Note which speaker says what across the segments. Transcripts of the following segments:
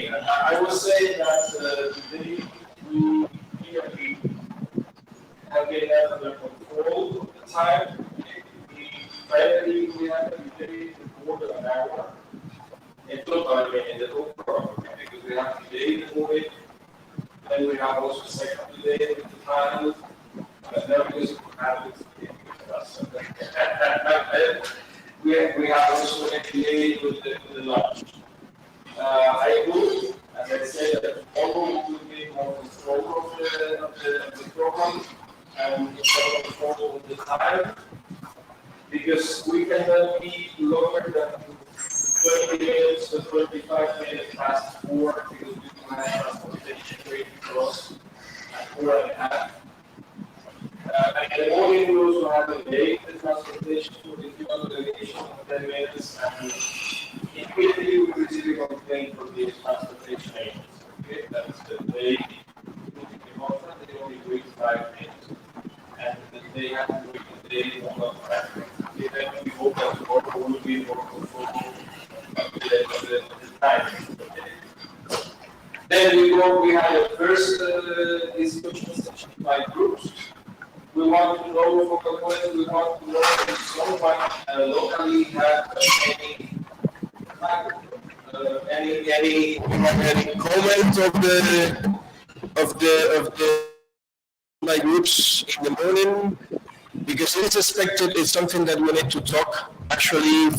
Speaker 1: Okay, I was saying that today we have been under control of the time. Finally, we have today more than an hour. In total, in the whole program, because we have today the movie, then we have also second today with the title, and then we just have it with us. We have also today with the lunch. I hope, as I said, that tomorrow we will be more control of the program and more control of the time, because we cannot be longer than 20 minutes to 25 minutes past 4, because we do have transportation rate across at 4.5. And in the morning we also have a day the transportation for the human delegation of 10 minutes, and immediately we receive a complaint from the transportation agents. Okay, that's the day they only wait 5 minutes, and they have to wait a day longer. Okay, then we hope that tomorrow will be more control of the time. Then we have the first discussion session by groups. We want to know focal points. We want to know if someone locally has any comment of the my groups in the morning, because it is expected. It's something that we need to talk. Actually,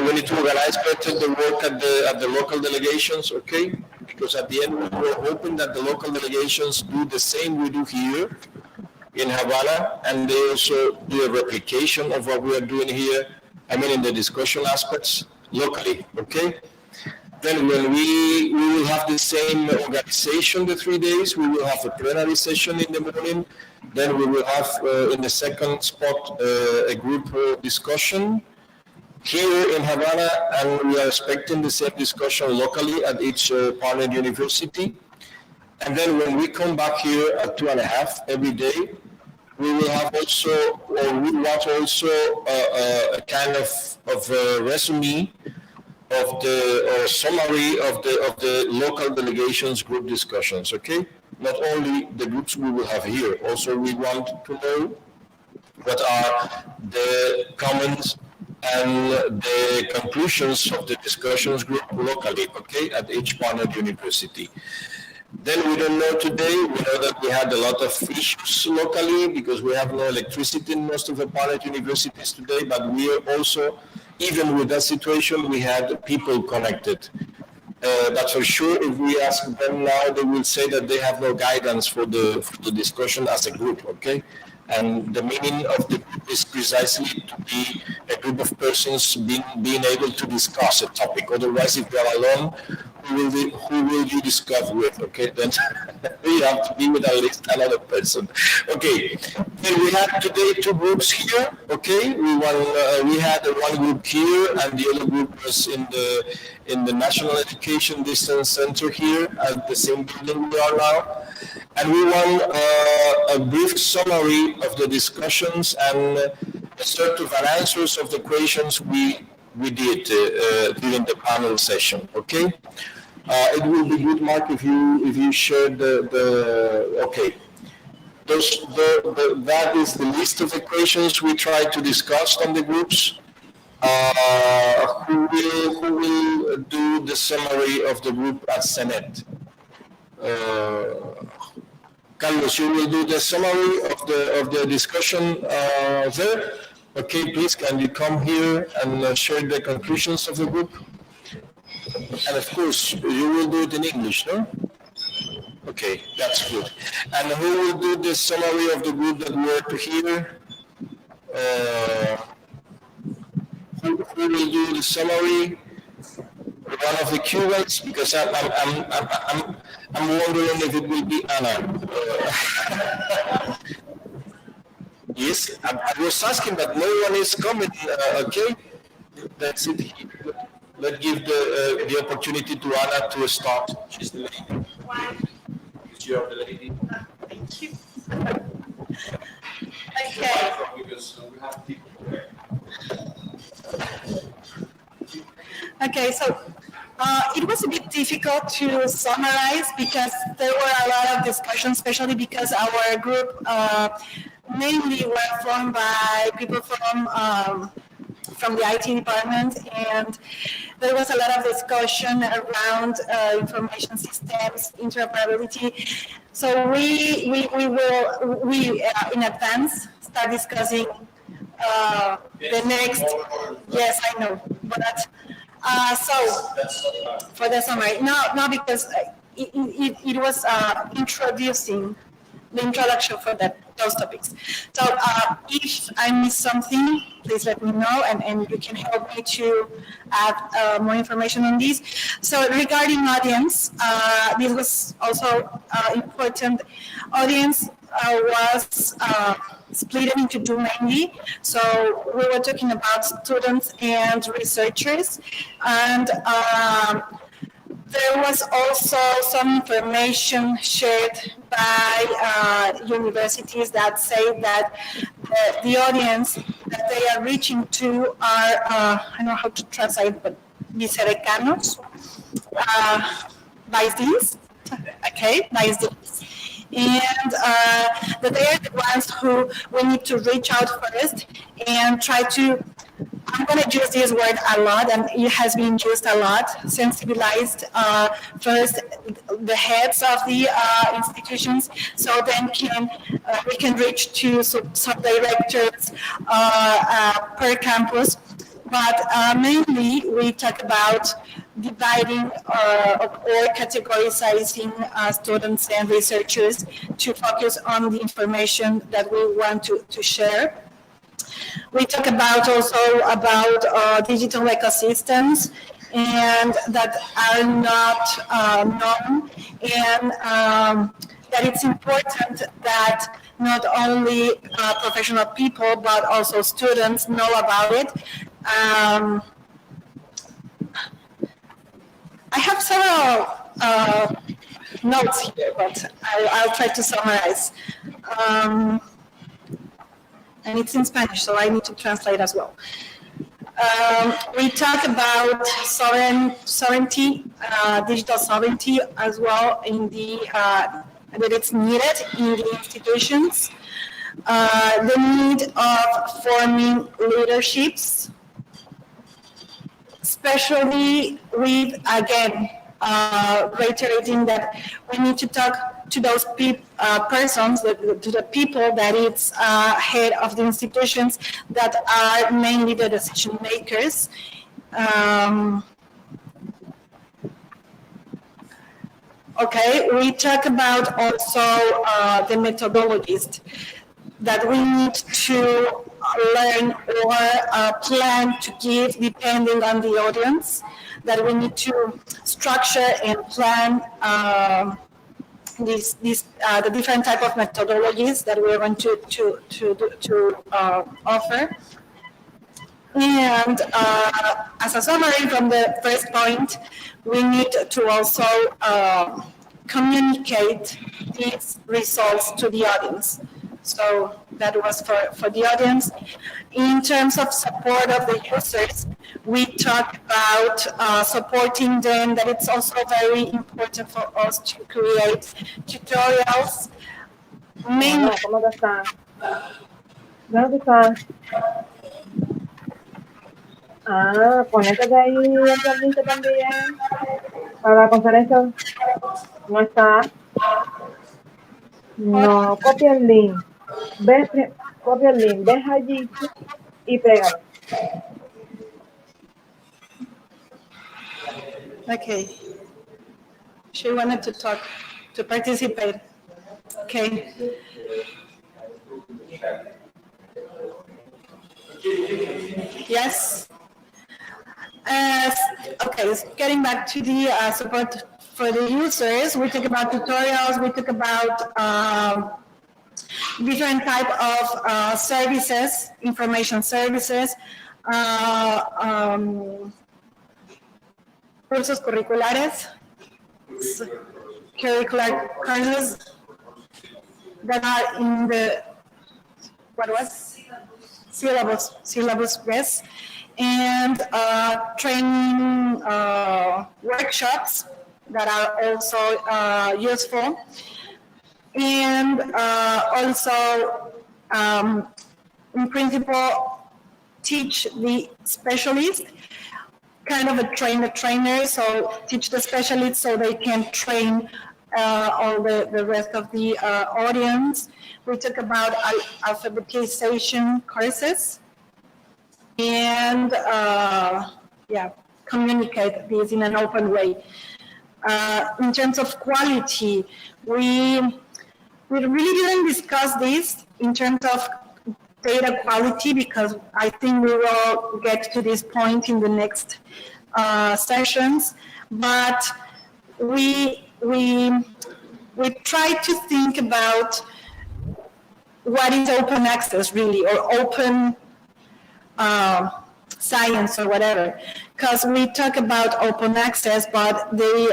Speaker 1: we need to organize better the work at the local delegations. Okay, because at the end we're hoping that the local delegations do the same we do here in Havana, and they also do a replication of what we are doing here, I mean in the discussion aspects, locally, okay? Then when we will have the same organization the 3 days, we will have a plenary session in the morning, then we will have in the second spot a group discussion here in Havana, and we are expecting the same discussion locally at each partner university. And then when we come back here at 2.5 every day, we will have also, or we want also a kind of a resume of the summary of the local delegations group discussions. Okay, not only the groups we will have here. Also, we want to know what are the comments and the conclusions of the discussions group locally. Okay, at each partner university. Then we don't know today, we know that we had a lot of issues locally because we have no electricity in most of the partner universities today, but we are also, even with that situation, we had people connected. But for sure, if we ask them now, they will say that they have no guidance for the discussion as a group, okay? And the meaning of the group is precisely to be a group of persons being able to discuss a topic. Otherwise, if you are alone, who will you discuss with? Okay, then you have to be with at least another person. Okay, then we had today 2 groups here. Okay, we had one group here, and the other group was in the National Education Distance Center here at the same building we are now. And we want a brief summary of the discussions and a sort of an answers of the questions we did during the panel session. Okay, it will be good, Mark, if you share the okay. That is the list of the questions we try to discuss on the groups. Who will do the summary of the group at Senate? Carlos, you will do the summary of the discussion there. Okay, please, can you come here and share the conclusions of the group? And of course, you will do it in English, no? Okay, that's good. And who will do the summary of the group that we were to hear? Who will do the summary? One of the Cubans, because I'm wondering if it will be Anna. Yes, I was asking, but no one is coming. Okay, that's it. Let's give the opportunity to Anna to start. She's the lady. You are the lady.
Speaker 2: Thank you. Okay.
Speaker 1: Because we have people there.
Speaker 2: Okay, so It was a bit difficult to summarize because there were a lot of discussions, especially because our group mainly were formed by people from the IT department, and there was a lot of discussion around information systems, interoperability. So we in advance start discussing the next. Yes, I know, but so for the summary, no, because it was introducing the introduction for those topics. So if I miss something, please let me know, and you can help me to add more information on this. So regarding audience, this was also important. Audience was split into two mainly. So we were talking about students and researchers, and there was also some information shared by universities that say that the audience that they are reaching to are, I don't know how to translate, but vicedecanos, vice okay, vice and that they are the ones who we need to reach out first and try to, I'm going to use this word a lot, and it has been used a lot, sensibilized first the heads of the institutions, so then we can reach to some directors per campus. But mainly we talk about dividing or categorizing students and researchers to focus on the information that we want to share. We talk about also about digital ecosystems and that are not known, and that it's important that not only professional people but also students know about it. I have several notes here, but I'll try to summarize. And it's in Spanish, so I need to translate as well. We talk about sovereignty, digital sovereignty as well, in that it's needed in the institutions. The need of forming leaderships, especially with, again, reiterating that we need to talk to those persons, to the people that it's head of the institutions that are mainly the decision makers. Okay, we talk about also the methodologies that we need to learn or plan to give depending on the audience, that we need to structure and plan the different type of methodologies that we're going to offer. And as a summary from the first point, we need to also communicate these results to the audience. So that was for the audience. In terms of support of the users, we talk about supporting them, that it's also very important for us to create tutorials.
Speaker 3: Mainly. ¿Cómo te estás? ¿Dónde estás? Conéctate ahí el link también para la conferencia. ¿No está? No, copia el link. Copia el link, deja allí y pégalo.
Speaker 2: Okay. She wanted to talk, to participate. Okay. Yes. Okay, getting back to the support for the users, we talk about tutorials, we talk about different type of services, information services, cursos curriculares, curricular courses that are in the, what was? Syllabus, yes. and training workshops that are also useful, and also in principle teach the specialist, kind of a trainer, so teach the specialists so they can train all the rest of the audience. We talk about alphabetization courses, and yeah, communicate this in an open way. In terms of quality, we really didn't discuss this in terms of data quality, because I think we will get to this point in the next sessions. But we try to think about what is open access really, or open science or whatever, because we talk about open access, but the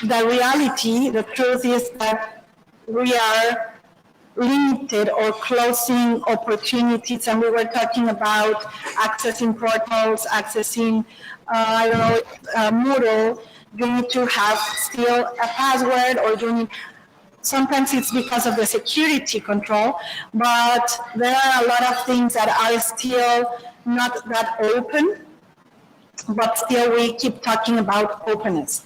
Speaker 2: reality, the truth is that we are limited or closing opportunities, and we were talking about accessing portals, accessing, I don't know, Moodle. You need to have still a password, or you need, sometimes it's because of the security control, but there are a lot of things that are still not that open, but still we keep talking about openness.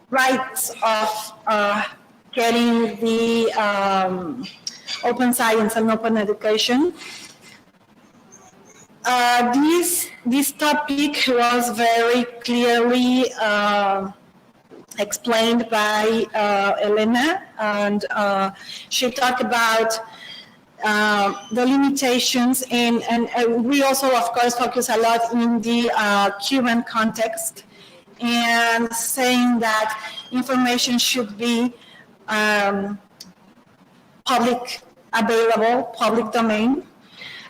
Speaker 2: Rights of getting the open science and open education. This topic was very clearly explained by Elena, and she talked about the limitations, and we also, of course, focus a lot in the Cuban context, and saying that information should be public, available, public domain.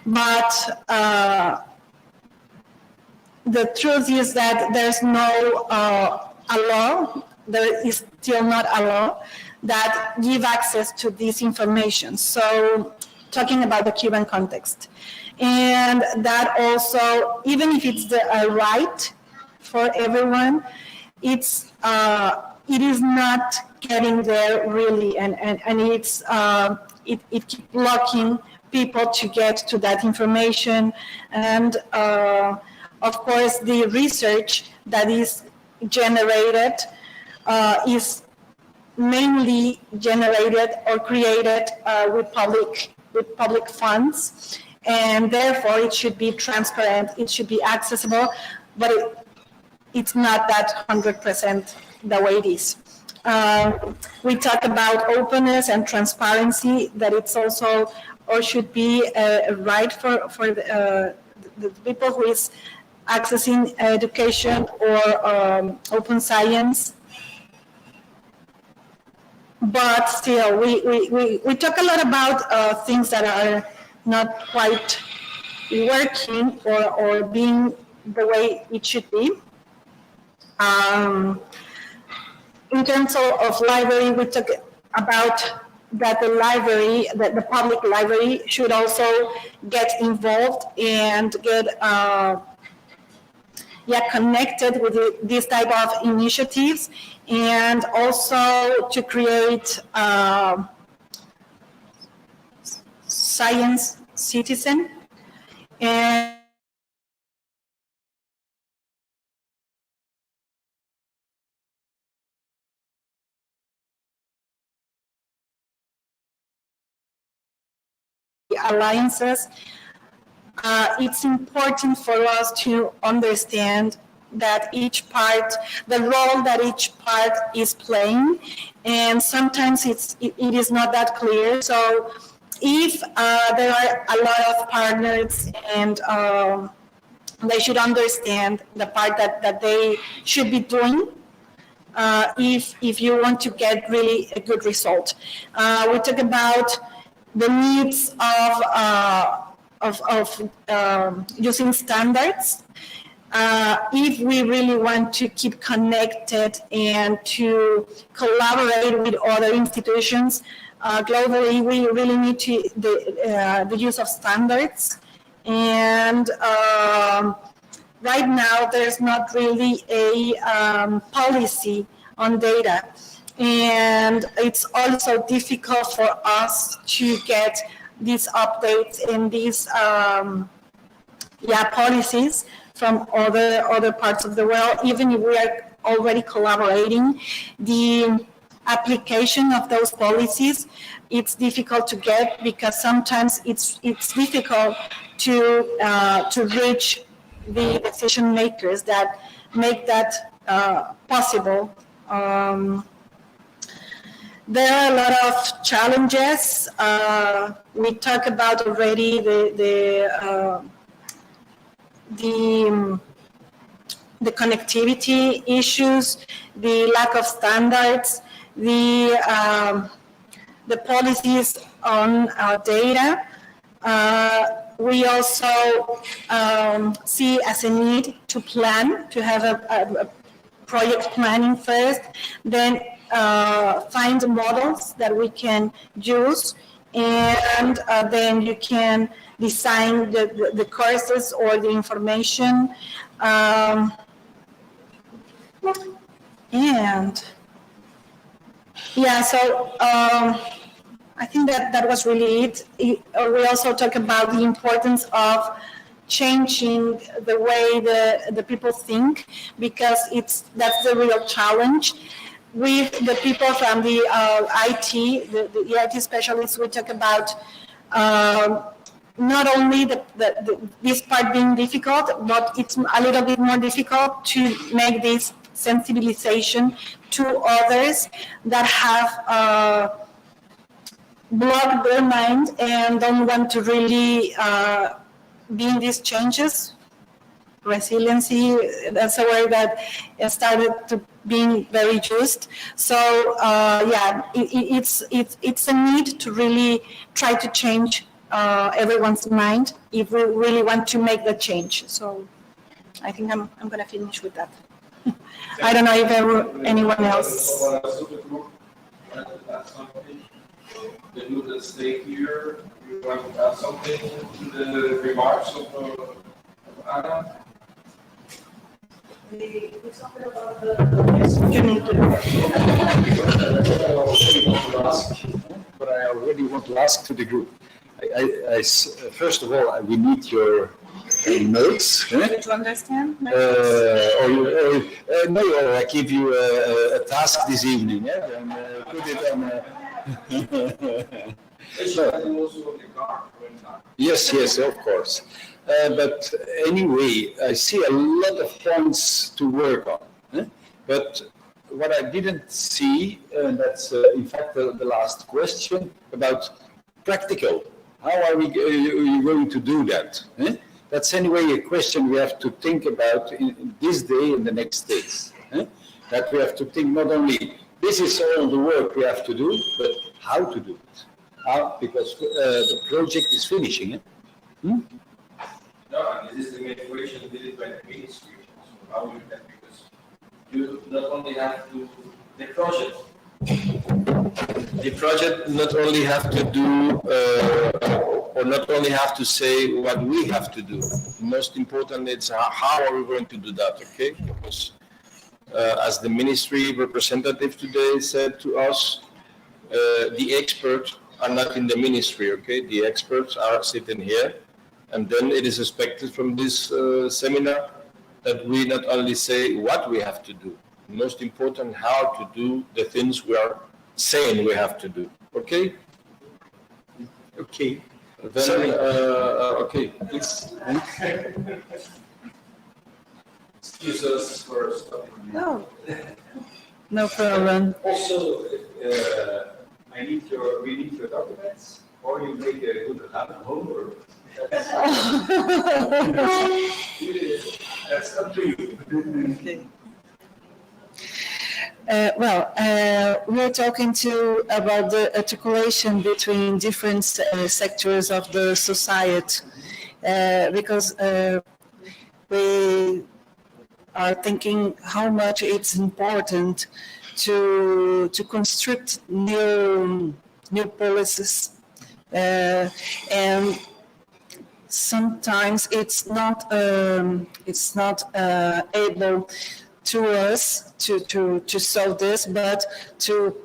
Speaker 2: But the truth is that there's no a law, there is still not a law that give access to this information. So talking about the Cuban context. And that also, even if it's a right for everyone, it is not getting there really, and it's it keeps blocking people to get to that information. And of course the research that is generated is mainly generated or created with public funds, and therefore it should be transparent, it should be accessible, but it's not that 100% the way it is. We talk about openness and transparency, that it's also, or should be a right for the people who is accessing education or open science. But still, we talk a lot about things that are not quite working or being the way it should be. In terms of library, we talk about that the library, that the public library should also get involved and get connected with this type of initiatives, and also to create science citizen. And alliances, it's important for us to understand that each part, the role that each part is playing, and sometimes it is not that clear. So if there are a lot of partners, and they should understand the part that they should be doing, if you want to get really a good result. We talk about the needs of using standards. If we really want to keep connected and to collaborate with other institutions, globally, we really need the use of standards. And right now, there's not really a policy on data. And it's also difficult for us to get these updates and these policies from other parts of the world. Even if we are already collaborating, the application of those policies, it's difficult to get because sometimes it's difficult to reach the decision makers that make that possible. There are a lot of challenges. We talked about already the connectivity issues, the lack of standards, the policies on our data. We also see as a need to plan, to have a project planning first, then find models that we can use, and then you can design the courses or the information. And yeah, so I think that was really it. We also talk about the importance of changing the way the people think, because that's the real challenge. With the people from the IT, the IT specialists, we talk about not only this part being difficult, but it's a little bit more difficult to make this sensibilization to others that have blocked their mind and don't want to really be in these changes. Resiliency, that's a word that started to being very used. So it's a need to really try to change everyone's mind if we really want to make the change. So I think I'm going to finish with that. I don't know if anyone else.
Speaker 4: The group that stay here, you want to add something to the remarks of Anna?
Speaker 5: But I already want to ask to the group. First of all, we need your notes.
Speaker 2: To understand?
Speaker 5: Or I give you a task this evening, and put it on. Yes, of course. But anyway, I see a lot of points to work on. But what I didn't see, and that's in fact the last question, about practical. How are we going to do that? That's anyway a question we have to think about in this day and the next days. That we have to think not only this is all the work we have to do, but how to do it. Because the project is finishing.
Speaker 4: No, and this is the main question did it by the ministry. So how you can, because you not only have to the project
Speaker 1: not only have to do or not only have to say what we have to do. Most important is how are we going to do that, okay? Because as the ministry representative today said to us, the experts are not in the ministry, okay? The experts are sitting here, and then it is expected from this seminar that we not only say what we have to do, most important, how to do the things we are saying we have to do, okay? Okay. Then, okay, please.
Speaker 4: excuse us for stopping.
Speaker 2: No, no problem.
Speaker 6: Also, we need your documents, or you make a good homework. That's up to you.
Speaker 7: Okay. We're talking about the articulation between different sectors of the society, because we are thinking how much it's important to construct new new policies, and sometimes it's not able to us to solve this, but to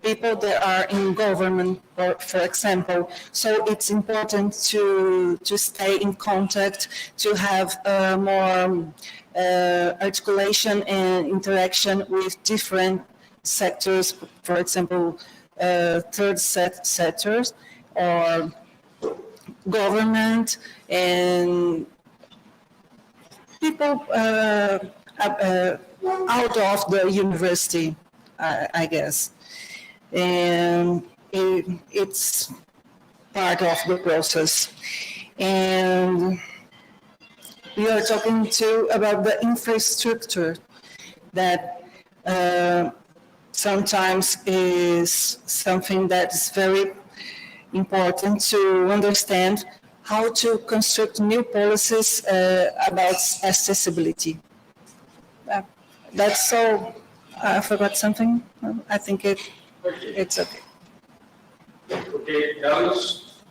Speaker 7: people that are in government, for example. So it's important to stay in contact, to have more articulation and interaction with different sectors, for example, third sectors or government and people out of the university, I guess. And it's part of the process. And we are talking too about the infrastructure that sometimes is something that is very important to understand how to construct new policies about accessibility. That's all. I forgot something. I think it's okay.
Speaker 6: Okay, Carlos?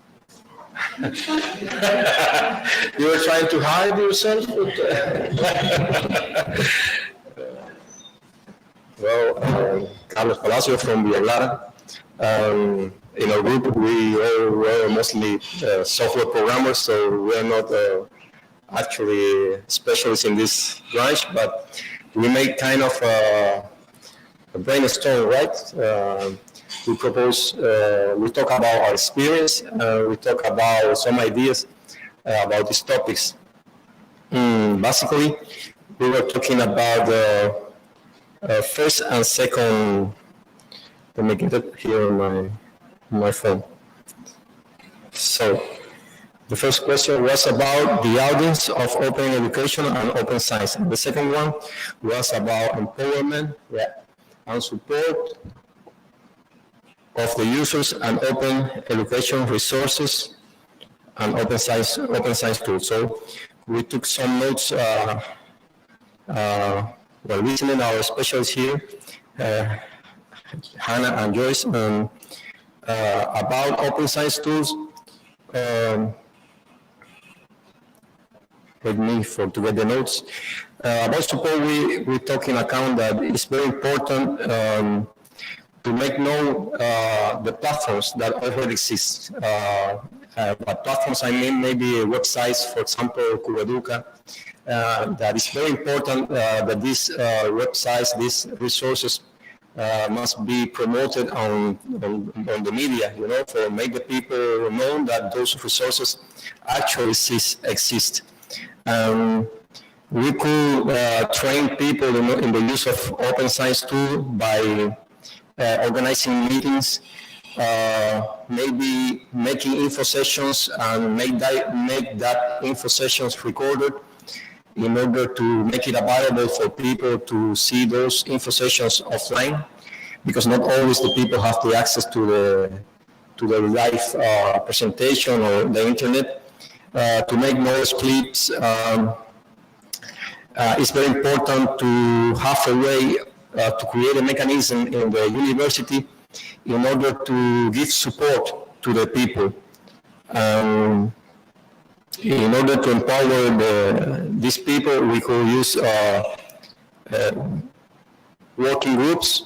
Speaker 1: You were trying to hide yourself?
Speaker 8: Well, Carlos Palacio from Villar. In our group, we all were mostly software programmers, so we are not actually specialists in this branch, but we make kind of a brainstorm, right? We propose, we talk about our experience, we talk about some ideas about these topics. Basically, we were talking about the first and second. Let me get it here on my phone. So, the first question was about the audience of open education and open science. And the second one was about empowerment and support of the users and open education resources and open science tools. So, we took some notes while listening to our specialists here. Hannah and Joyce, about open science tools. Let me to get the notes. About support, we took in account that it's very important to make known the platforms that already exist. By platforms, I mean maybe websites, for example, Cubaduca. That is very important that these websites, these resources, must be promoted on the media, for make the people know that those resources actually exist. We could train people in the use of open science tool by organizing meetings, maybe making info sessions and make that info sessions recorded in order to make it available for people to see those info sessions offline, because not always the people have the access to the live presentation or the internet. To make noise clips, it's very important to have a way to create a mechanism in the university in order to give support to the people. In order to empower these people, we could use working groups,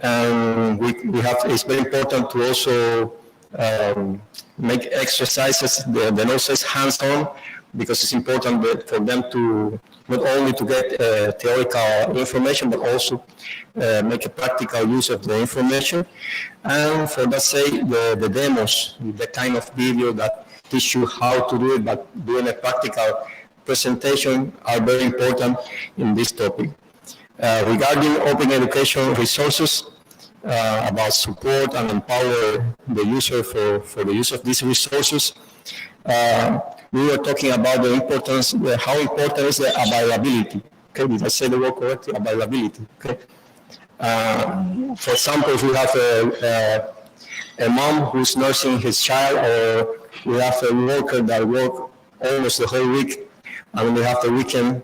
Speaker 8: and it's very important to also make exercises, the nurses hands-on, because it's important for them to not only to get theoretical information, but also make a practical use of the information. And for that sake, the demos, the kind of video that teach you how to do it, but doing a practical presentation are very important in this topic. Regarding open education resources, about support and empower the user for the use of these resources, we were talking about the importance, how important is the availability. Okay, did I say the word correctly? Availability. Okay. For example, if we have a mom who's nursing his child, or we have a worker that works almost the whole week, and we have the weekend.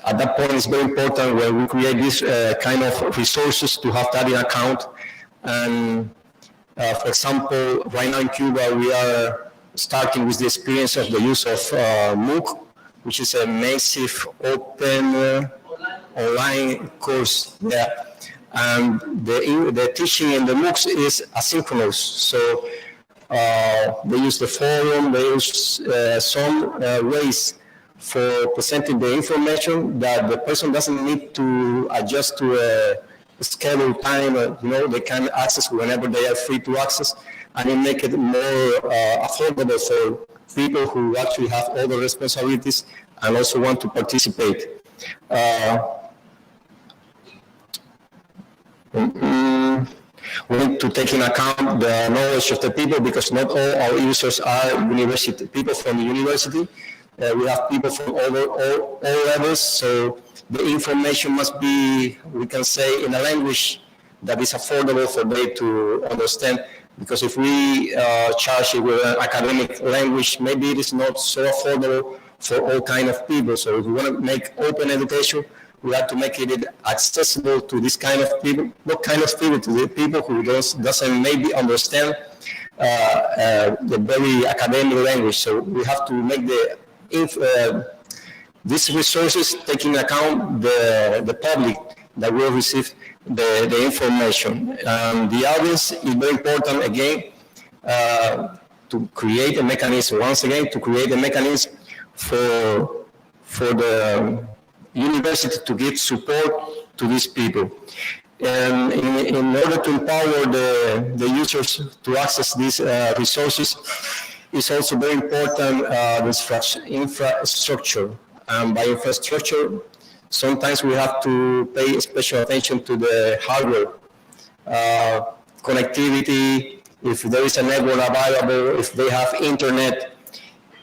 Speaker 8: At that point, it's very important when we create this kind of resources to have that in account, and For example, right now in Cuba, we are starting with the experience of the use of MOOC, which is a massive open online course there. And the teaching in the MOOCs is asynchronous. So they use the forum, they use some ways for presenting the information that the person doesn't need to adjust to a scheduled time. They can access whenever they are free to access, and it make it more affordable for people who actually have all the responsibilities and also want to participate. We need to take into account the knowledge of the people, because not all our users are university people from the university. We have people from all levels, so the information must be, we can say, in a language that is affordable for them to understand. Because if we charge it with an academic language, maybe it is not so affordable for all kind of people. So if we want to make open education, we have to make it accessible to this kind of people. What kind of people? To the people who doesn't maybe understand the very academic language. So we have to make these resources taking account the public that will receive the information. The audience is very important again to create a mechanism. Once again, to create a mechanism for the university to give support to these people. And in order to empower the users to access these resources, it's also very important the infrastructure. And by infrastructure, sometimes we have to pay special attention to the hardware, connectivity, if there is a network available, if they have internet.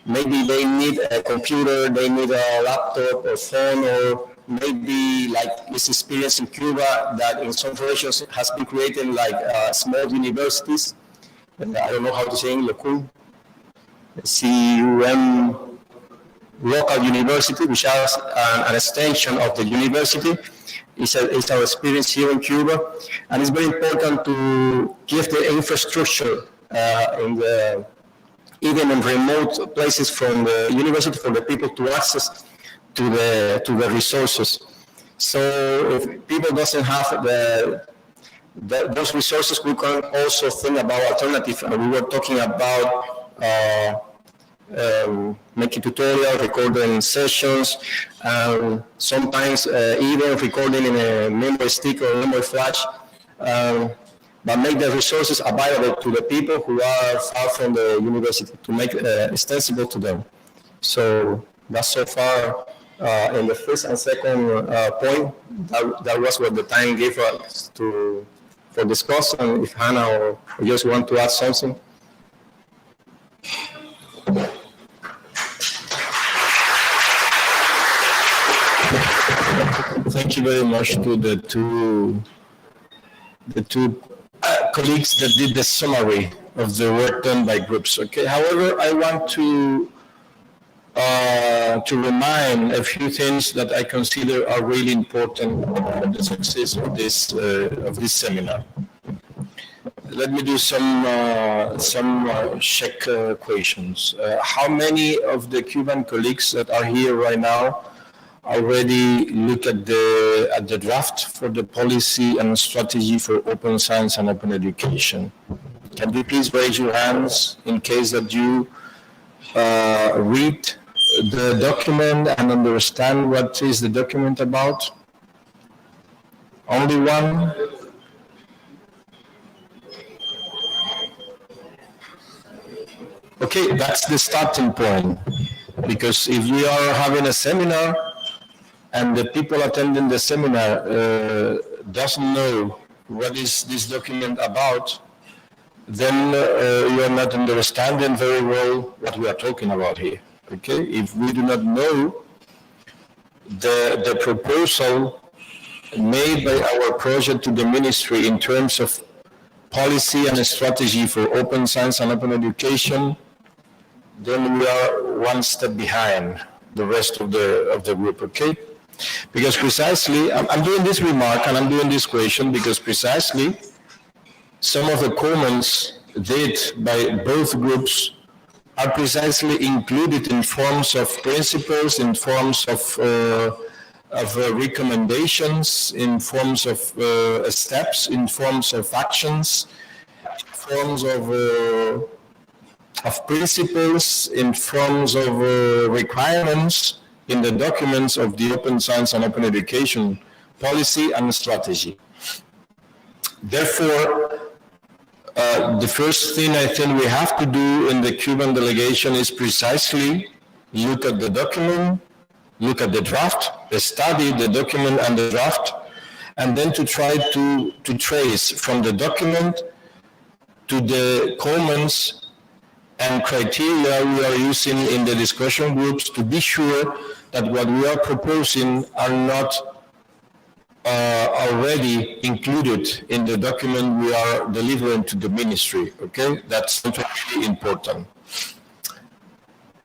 Speaker 8: Maybe they need a computer, they need a laptop or phone, or maybe like this experience in Cuba that in some regions has been created like small universities. I don't know how to say in local, CUM, local university, which has an extension of the university. It's our experience here in Cuba. And it's very important to give the infrastructure even in remote places from the university for the people to access to the resources. So if people doesn't have those resources, we can also think about alternatives. We were talking about making tutorials, recording sessions, and sometimes even recording in a memory stick or memory flash. But make the resources available to the people who are far from the university, to make extensible to them. So that's so far in the first and second point. That was what the time gave us for discussion. If Hannah or you just want to add something.
Speaker 1: Thank you very much to the two colleagues that did the summary of the work done by groups. Okay. However, I want to remind a few things that I consider are really important for the success of this seminar. Let me do some check questions. How many of the Cuban colleagues that are here right now already look at the draft for the policy and strategy for open science and open education? Can you please raise your hands in case that you read the document and understand what is the document about? Only one? Okay, that's the starting point. Because if we are having a seminar and the people attending the seminar doesn't know what is this document about, then you are not understanding very well what we are talking about here. Okay, if we do not know the proposal made by our project to the ministry in terms of policy and strategy for open science and open education, then we are one step behind the rest of the group. Okay. Because precisely, I'm doing this remark and I'm doing this question because precisely
Speaker 8: some of the comments did by both groups are precisely included in forms of principles, in forms of recommendations, in forms of steps, in forms of actions, in forms of principles, in forms of requirements in the documents of the Open Science and Open Education policy and strategy. Therefore, the first thing I think we have to do in the Cuban delegation is precisely look at the document, look at the draft, study the document and the draft, and then to try to trace from the document to the comments and criteria we are using in the discussion groups to be sure that what we are proposing are not already included in the document we are delivering to the ministry, okay? That's something really important.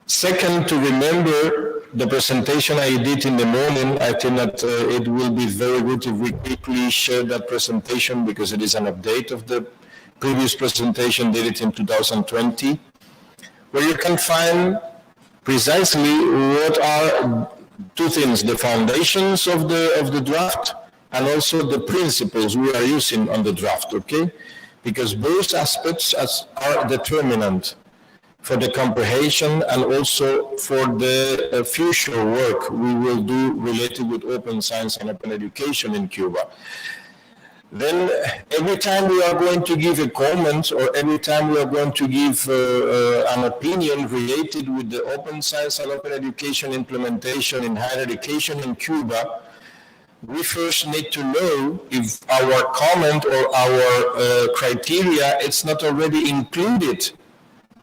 Speaker 8: Second, to remember the presentation I did in the morning. I think that it will be very good if we quickly share that presentation because it is an update of the previous presentation dated in 2020, where you can find precisely what are two things, the foundations of the draft and also the principles we are using on the draft, okay? Because both aspects are determinant for the comprehension and also for the future work we will do related with open science and open education in Cuba. Then every time we are going to give a comment or every time we are going to give an opinion related with the open science and open education implementation in higher education in Cuba, we first need to know if our comment or our criteria is not already included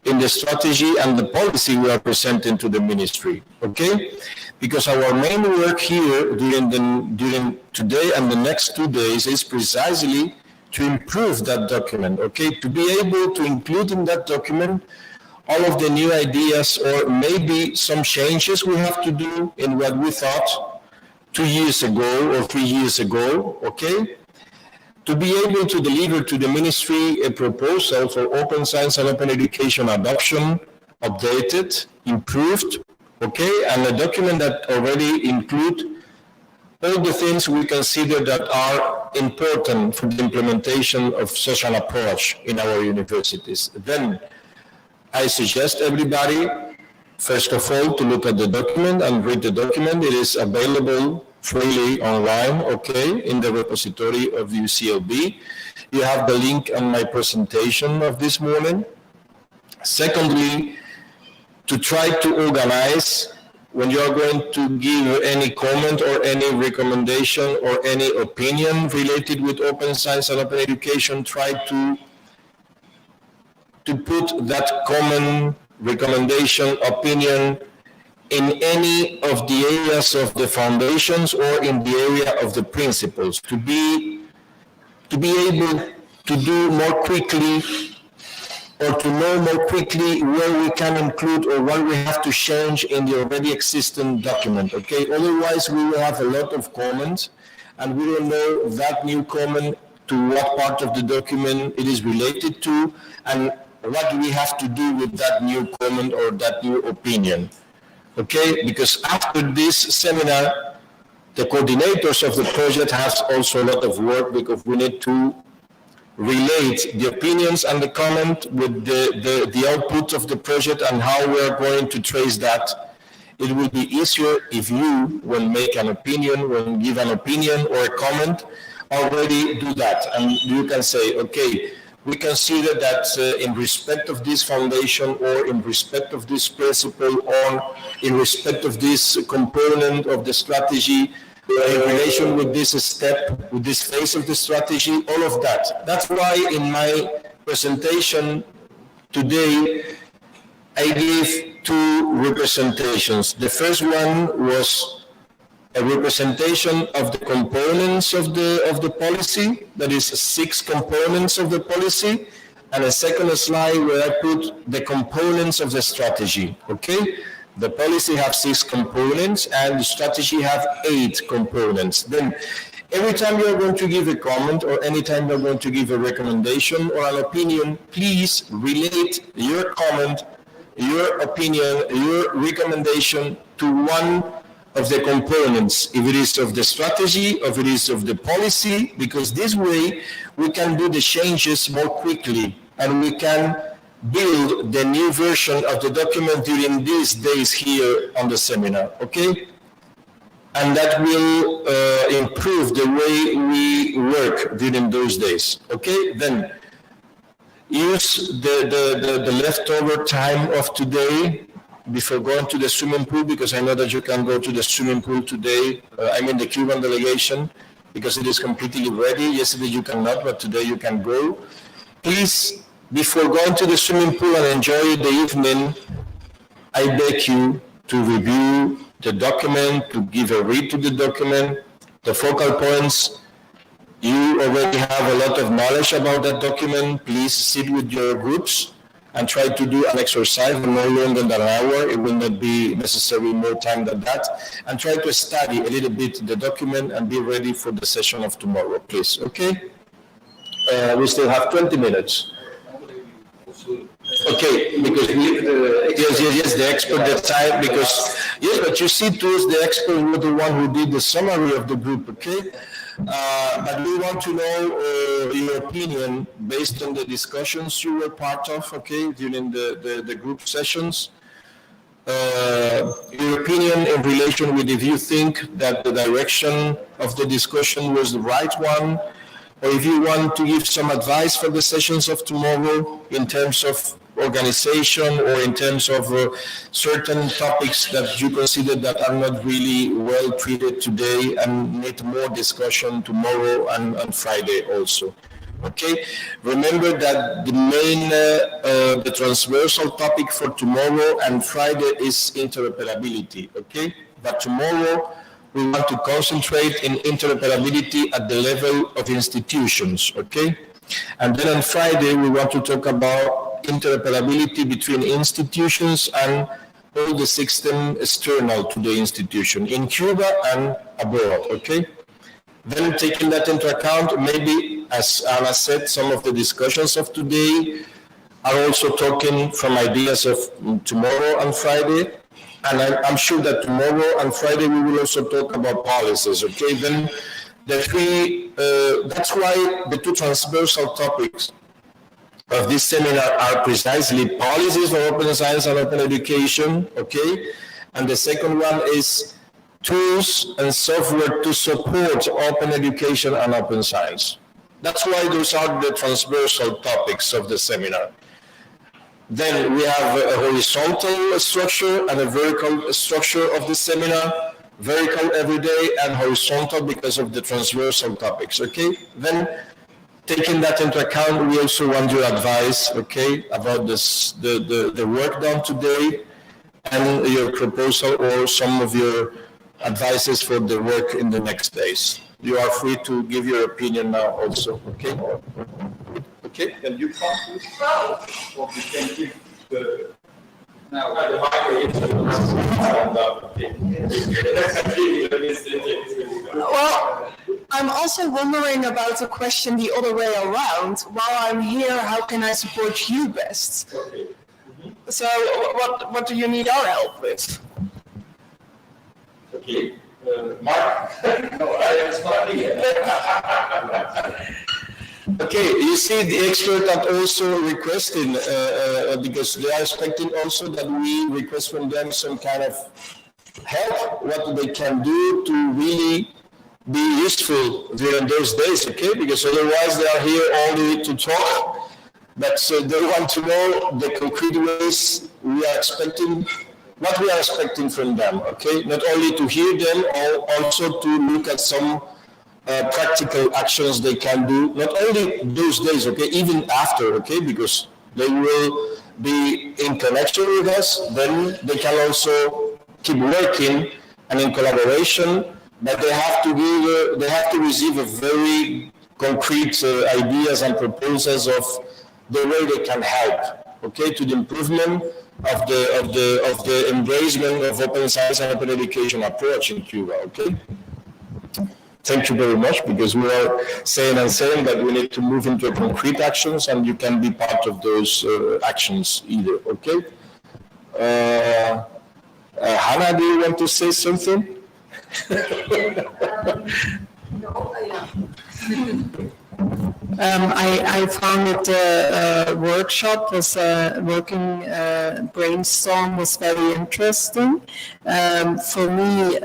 Speaker 8: in the strategy and the policy we are presenting to the ministry, okay? Because our main work here during today and the next 2 days is precisely to improve that document, okay? To be able to include in that document all of the new ideas or maybe some changes we have to do in what we thought 2 years ago or 3 years ago, okay? To be able to deliver to the ministry a proposal for open science and open education adoption, updated, improved, okay, and a document that already include all the things we consider that are important for the implementation of such an approach in our universities. Then I suggest everybody, first of all, to look at the document and read the document. It is available freely online, okay, in the repository of the UCLB. You have the link on my presentation of this morning. Secondly, to try to organize when you are going to give any comment or any recommendation or any opinion related with open science and open education, try to put that common recommendation, opinion in any of the areas of the foundations or in the area of the principles, to be able to do more quickly or to know more quickly where we can include or what we have to change in the already existing document, okay? Otherwise, we will have a lot of comments and we will know that new comment to what part of the document it is related to and what do we have to do with that new comment or that new opinion. Okay, because after this seminar, the coordinators of the project have also a lot of work because we need to relate the opinions and the comment with the output of the project and how we are going to trace that. It will be easier if you, when make an opinion, when give an opinion or a comment, already do that. And you can say, okay, we consider that in respect of this foundation or in respect of this principle or in respect of this component of the strategy, in relation with this step, with this phase of the strategy, all of that. That's why in my presentation today, I gave two representations. The first one was a representation of the components of the policy, that is 6 components of the policy, and a second slide where I put the components of the strategy, okay? The policy have 6 components and the strategy have 8 components. Then
Speaker 1: Every time you're going to give a comment or anytime you're going to give a recommendation or an opinion, please relate your comment, your opinion, your recommendation to one of the components, if it is of the strategy, if it is of the policy, because this way we can do the changes more quickly and we can build the new version of the document during these days here on the seminar, okay? And that will improve the way we work during those days, okay? Then use the leftover time of today before going to the swimming pool, because I know that you can go to the swimming pool today. I'm in the Cuban delegation because it is completely ready. Yesterday you cannot, but today you can go. Please, before going to the swimming pool and enjoy the evening, I beg you to review the document, to give a read to the document, the focal points. You already have a lot of knowledge about that document. Please sit with your groups and try to do an exercise for no longer than an hour. It will not be necessary more time than that. And try to study a little bit the document and be ready for the session of tomorrow, please, okay? We still have 20 minutes. Okay, because yes, the expert that time, because, yes, but you see, towards the expert was the one who did the summary of the group, okay? But we want to know your opinion based on the discussions you were part of, okay, during the group sessions. Your opinion in relation with if you think that the direction of the discussion was the right one, or if you want to give some advice for the sessions of tomorrow in terms of organization or in terms of certain topics that you consider that are not really well treated today and need more discussion tomorrow and on Friday also. Okay, remember that the main, the transversal topic for tomorrow and Friday is interoperability, okay? But tomorrow, we want to concentrate in interoperability at the level of institutions, okay? And then on Friday, we want to talk about interoperability between institutions and all the system external to the institution in Cuba and abroad, okay? Then taking that into account, maybe, as Anna said, some of the discussions of today are also talking from ideas of tomorrow and Friday. And I'm sure that tomorrow and Friday we will also talk about policies, okay? Then the three, that's why the two transversal topics of this seminar are precisely policies for open science and open education, okay? And the second one is tools and software to support open education and open science. That's why those are the transversal topics of the seminar. Then we have a horizontal structure and a vertical structure of the seminar, vertical every day and horizontal because of the transversal topics, okay? Then taking that into account, we also want your advice, okay, about this, the work done today and your proposal or some of your advices for the work in the next days. You are free to give your opinion now also, okay? Okay,
Speaker 5: Can you come to or we can give the now the
Speaker 7: Well, I'm also wondering about the question the other way around. While I'm here, how can I support you best? So what do you need our help with?
Speaker 5: Okay, Mark. No, I am smiling.
Speaker 1: Okay, you see the expert that also requesting, because they are expecting also that we request from them some kind of help, what they can do to really be useful during those days, okay? Because otherwise they are here only to talk, but they want to know the concrete ways we are expecting, what we are expecting from them, okay? Not only to hear them, also to look at some practical actions they can do, not only those days, okay, even after, okay, because they will be in connection with us, then they can also keep working and in collaboration, but they have to give, they have to receive a very concrete ideas and proposals of the way they can help, okay, to the improvement of the embracement of open science and open education approach in Cuba, okay?
Speaker 8: thank you very much, because we are saying that we need to move into concrete actions, and you can be part of those actions either, okay? Hannah, do you want to say something?
Speaker 7: I found that the workshop was working brainstorm was very interesting. For me,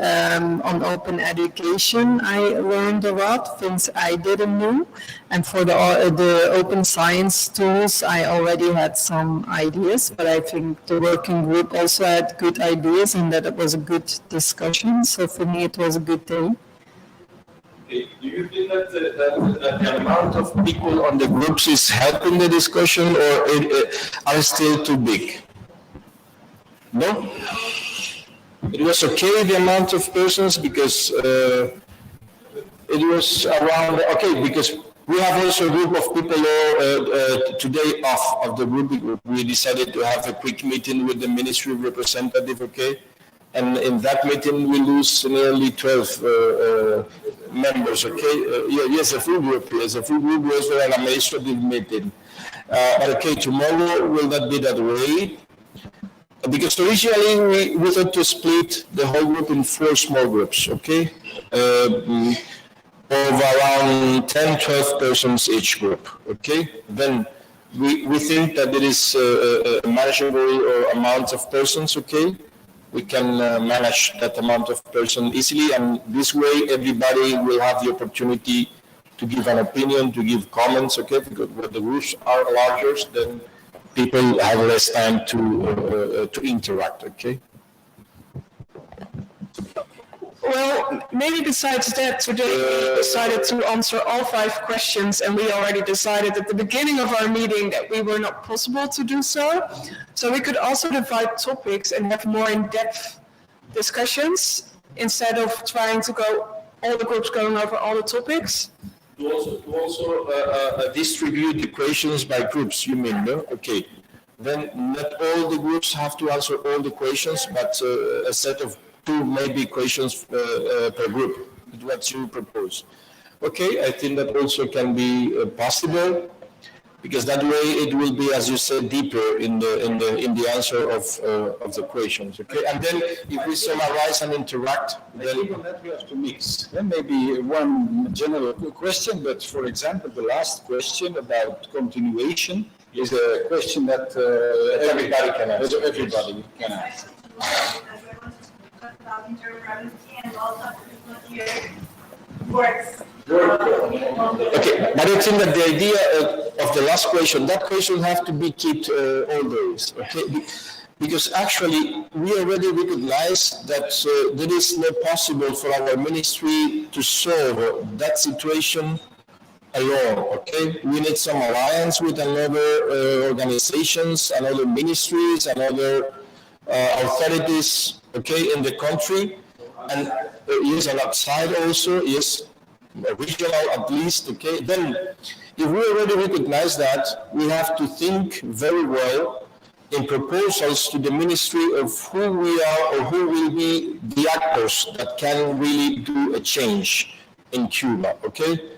Speaker 7: on open education, I learned a lot, things I didn't know. And for the open science tools, I already had some ideas, but I think the working group also had good ideas, and that it was a good discussion. So for me, it was a good day.
Speaker 8: Okay. Do you think that the amount of people on the groups is helping the discussion, or are still too big? No? It was okay, the amount of persons, because it was around, okay, because we have also a group of people today off of the group. We decided to have a quick meeting with the ministry representative, okay? And in that meeting, we lose nearly 12 members, okay? Yes, a full group, yes, a full group was an administrative meeting. But okay, tomorrow will not be that way. Because originally, we thought to split the whole group in 4 small groups, okay? Of around 10, 12 persons each group, okay? Then we think that it is a manageable amount of persons, okay? We can manage that amount of persons easily, and this way everybody will have the opportunity to give an opinion, to give comments, okay? Because when the groups are larger, then people have less time to interact, okay?
Speaker 7: Well, maybe besides that, today we decided to answer all 5 questions, and we already decided at the beginning of our meeting that we were not possible to do so. So we could also divide topics and have more in-depth discussions instead of trying to go, all the groups going over all the topics.
Speaker 8: To also distribute the questions by groups, you mean, no? Okay. Then not all the groups have to answer all the questions, but a set of 2 maybe questions per group, is what you propose. Okay, I think that also can be possible, because that way it will be, as you said, deeper in the answer of the questions. Okay, and then if we summarize and interact, then
Speaker 5: even that we have to mix. Then maybe one general question, but for example, the last question about continuation is a question that everybody can answer. Everybody can answer.
Speaker 2: About interoperability and also works.
Speaker 8: okay, but I think that the idea of the last question, that question have to be kept all days, okay? Because actually, we already recognize that it is not possible for our ministry to solve that situation alone, okay? We need some alliance with another organizations, another ministries, another authorities, okay, in the country, and yes, and outside also, yes, regional at least, okay? Then, if we already recognize that, we have to think very well in proposals to the ministry of who we are or who will be the actors that can really do a change in Cuba, okay?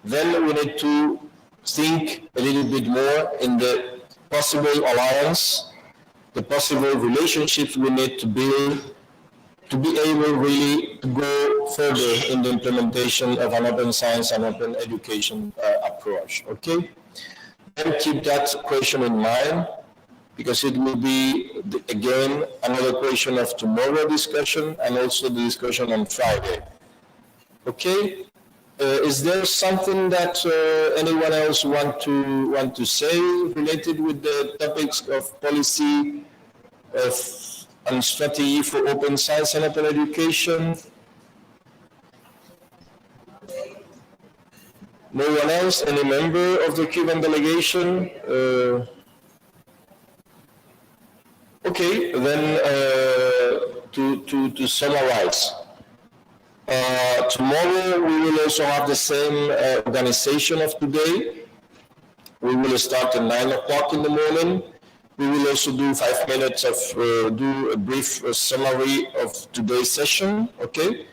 Speaker 8: Then we need to think a little bit more in the possible alliance, the possible relationships we need to build to be able really to go further in the implementation of an open science and open education approach, okay? And keep that question in mind, because it will be, again, another question of tomorrow discussion and also the discussion on Friday. Okay? Is there something that anyone else want to say related with the topics of policy and strategy for open science and open education? No one else? Any member of the Cuban delegation? Okay, then to summarize. Tomorrow we will also have the same organization of today. We will start at 9 o'clock in the morning. We will also do 5 minutes of, do a brief summary of today's session, okay?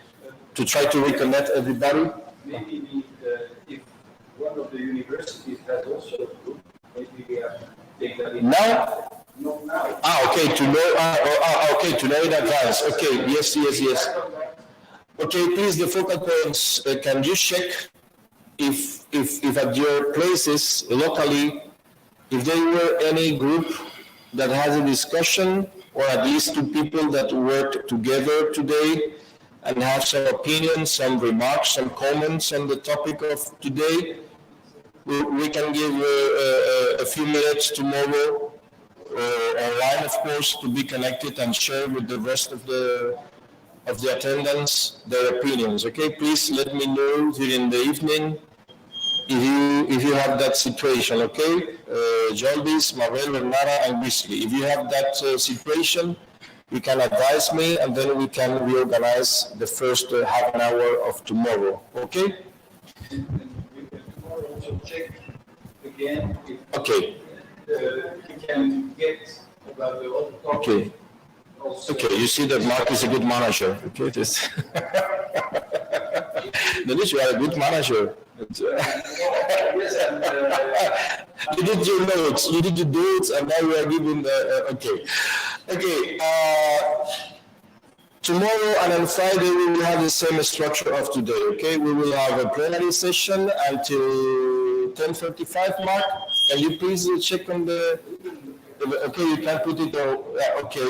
Speaker 8: To try to reconnect everybody.
Speaker 6: maybe if one of the universities has also a group, maybe we have to take that in.
Speaker 1: Now?
Speaker 6: Not now.
Speaker 1: Okay, okay, to know in advance. Okay, yes. Okay, please, the focal points, can you check if at your places locally, if there were any group that has a discussion, or at least two people that worked together today and have some opinions, some remarks, some comments on the topic of today? We can give a few minutes tomorrow, online, of course, to be connected and share with the rest of the attendants their opinions. Okay, please let me know during the evening if you have that situation. Okay, Jaldis, Mabel, Bernara, and Wesley. If you have that situation, you can advise me, and then we can reorganize the first half an hour of tomorrow. Okay.
Speaker 6: And we can tomorrow also check again if
Speaker 1: Okay.
Speaker 6: we can get about the other topic.
Speaker 1: Okay.
Speaker 6: Also.
Speaker 1: Okay, you see that Mark is a good manager. Okay, this. Denise, you are a good manager.
Speaker 6: Yes, and,
Speaker 1: You did your notes, you did your notes, and now you are giving okay. Okay, tomorrow and on Friday we will have the same structure of today, okay? We will have a plenary session until 10:45, Mark. Can you please check on the, okay, you can put it, okay.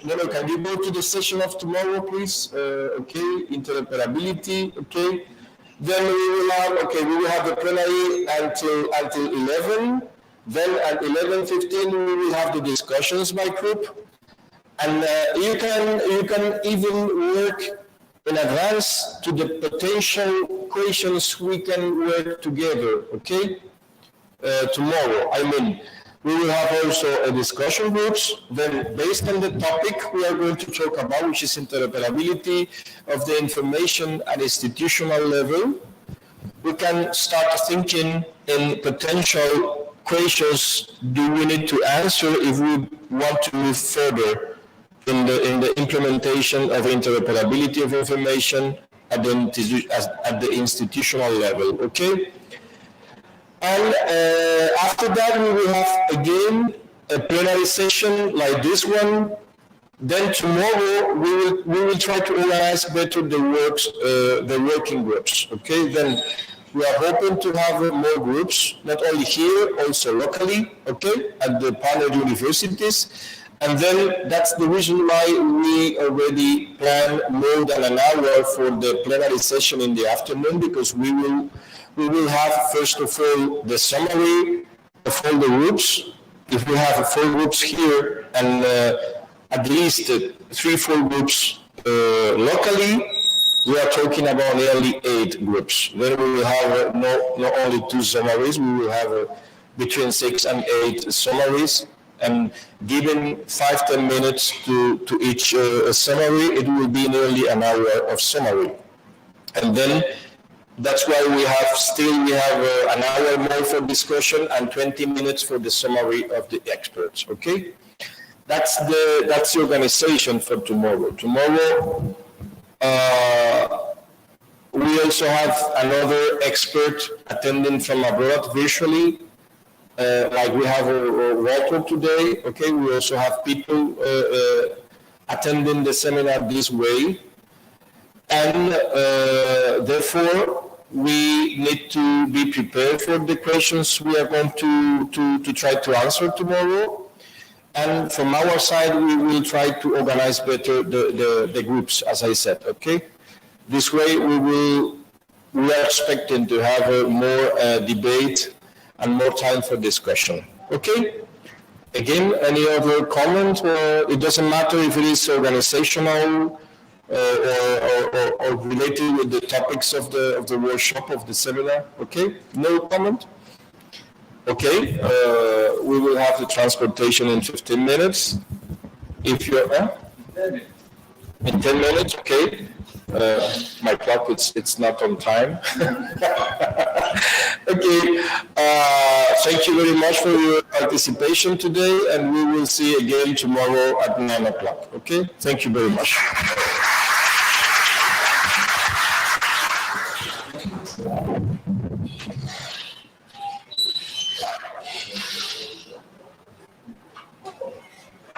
Speaker 1: No, can you go to the session of tomorrow, please? Okay, interoperability, okay. Then we will have the plenary until 11. Then at 11:15 we will have the discussions by group, and you can even work in advance to the potential questions we can work together. Okay, tomorrow. I mean, we will have also a discussion groups. Then, based on the topic we are going to talk about, which is interoperability of the information at institutional level, we can start thinking in potential questions do we need to answer if we want to move further in the implementation of interoperability of information at the institutional level. Okay. And after that, we will have again a plenary session like this one. Then tomorrow we will try to organize better the working groups. Okay. Then we are hoping to have more groups, not only here, also locally. Okay, at the partner universities. And then that's the reason why we already plan more than an hour for the plenary session in the afternoon, because we will have, first of all, the summary of all the groups. If we have 4 groups here and at least 3-4 groups locally, we are talking about nearly 8 groups. Then we will have not only 2 summaries, we will have between 6 and 8 summaries. And given 5-10 minutes to each summary, it will be nearly an hour of summary. And then that's why we have an hour more for discussion and 20 minutes for the summary of the experts. Okay, that's the organization for tomorrow. Tomorrow, we also have another expert attending from abroad virtually, like we have Walter today. Okay, we also have people attending the seminar this way. And therefore, we need to be prepared for the questions we are going to try to answer tomorrow. And from our side, we will try to organize better the groups, as I said, okay? This way, we are expecting to have more debate and more time for discussion, okay? Again, any other comment? It doesn't matter if it is organizational, or related with the topics of the workshop, of the seminar, okay? No comment? Okay, we will have the transportation in 15 minutes. If you're, in 10 minutes, okay. My clock, it's not on time. Okay, thank you very much for your participation today, and we will see again tomorrow at 9 o'clock, okay? Thank you very much.